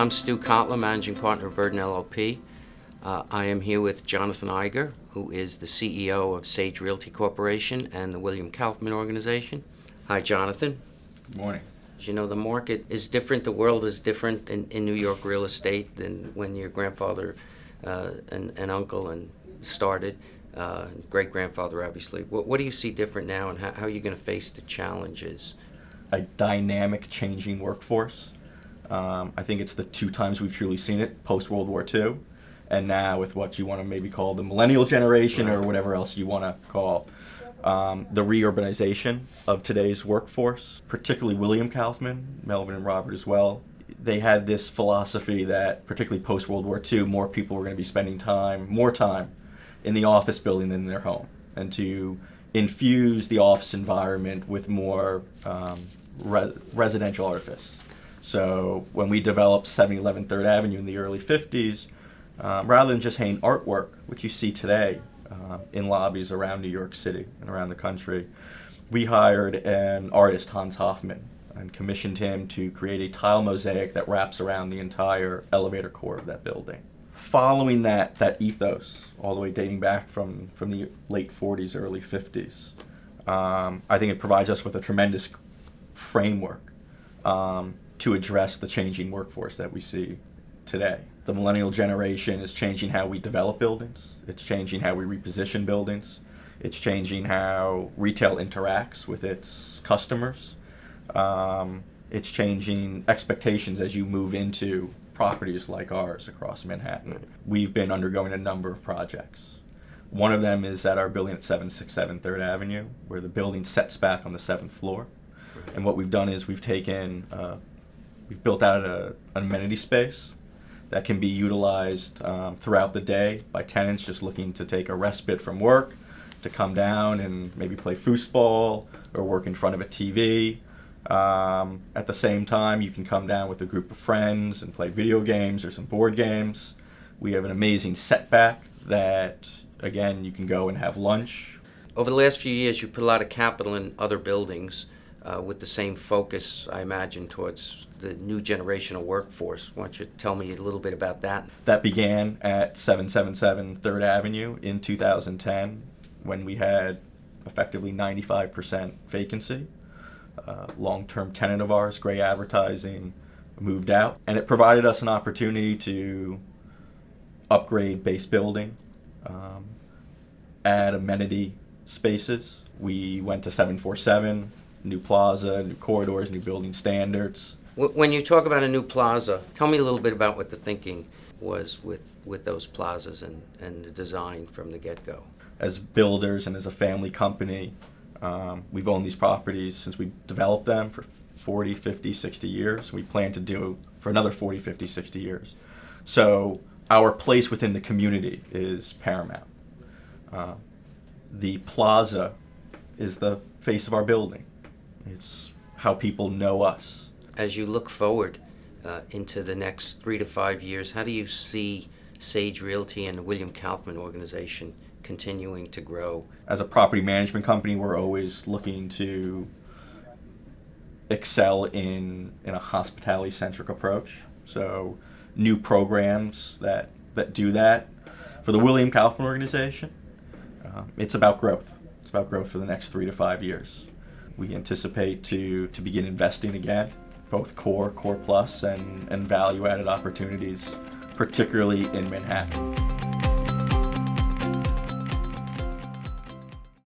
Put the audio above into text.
I'm Stu Kotler, Managing Partner of Berdon LLP. I am here with Jonathan Iger, who is the CEO of Sage Realty Corporation and the William Kaufman Organization. Hi, Jonathan. Good morning. As you know, the market is different, the world is different in New York real estate than when your grandfather and uncle started, great-grandfather, obviously. What do you see different now, and how are you going to face the challenges? A dynamic, changing workforce. I think it's the two times we've truly seen it, post-World War II, and now with what you want to maybe call the Millennial generation or whatever else you want to call. The reurbanization of today's workforce, particularly William Kaufman, Melvin and Robert as well. They had this philosophy that, particularly post-World War II, more people were going to be spending more time in the office building than in their home, and to infuse the office environment with more residential artifice. So when we developed 711 3rd Avenue in the early 50s, rather than just hanging artwork, which you see today in lobbies around New York City and around the country, we hired an artist, Hans Hofmann, and commissioned him to create a tile mosaic that wraps around the entire elevator core of that building. Following that ethos, all the way dating back from the late 40s, early 50s, I think it provides us with a tremendous framework to address the changing workforce that we see today. The millennial generation is changing how we develop buildings. It's changing how we reposition buildings. It's changing how retail interacts with its customers. It's changing expectations as you move into properties like ours across Manhattan. We've been undergoing a number of projects. One of them is at our building at 767 3rd Avenue, where the building sets back on the 7th floor. And what we've done is we've built out an amenity space that can be utilized throughout the day by tenants just looking to take a respite from work, to come down and maybe play foosball or work in front of a TV. At the same time, you can come down with a group of friends and play video games or some board games. We have an amazing setback that, again, you can go and have lunch. Over the last few years, you put a lot of capital in other buildings with the same focus, I imagine, towards the new generational workforce. Why don't you tell me a little bit about that? That began at 777 3rd Avenue in 2010, when we had effectively 95% vacancy. Long-term tenant of ours, Gray Advertising, moved out, and it provided us an opportunity to upgrade base building, add amenity spaces. We went to 747, new plaza, new corridors, new building standards. When you talk about a new plaza, tell me a little bit about what the thinking was with those plazas and the design from the get-go. As builders and as a family company, we've owned these properties since we developed them for 40, 50, 60 years. We plan to do for another 40, 50, 60 years. So our place within the community is paramount. The plaza is the face of our building. It's how people know us. As you look forward into the next 3 to 5 years, how do you see Sage Realty and the William Kaufman Organization continuing to grow? As a property management company, we're always looking to excel in a hospitality-centric approach. So new programs that do that. For the William Kaufman Organization, it's about growth. It's about growth for the next 3 to 5 years. We anticipate to begin investing again, both core plus, and value-added opportunities, particularly in Manhattan.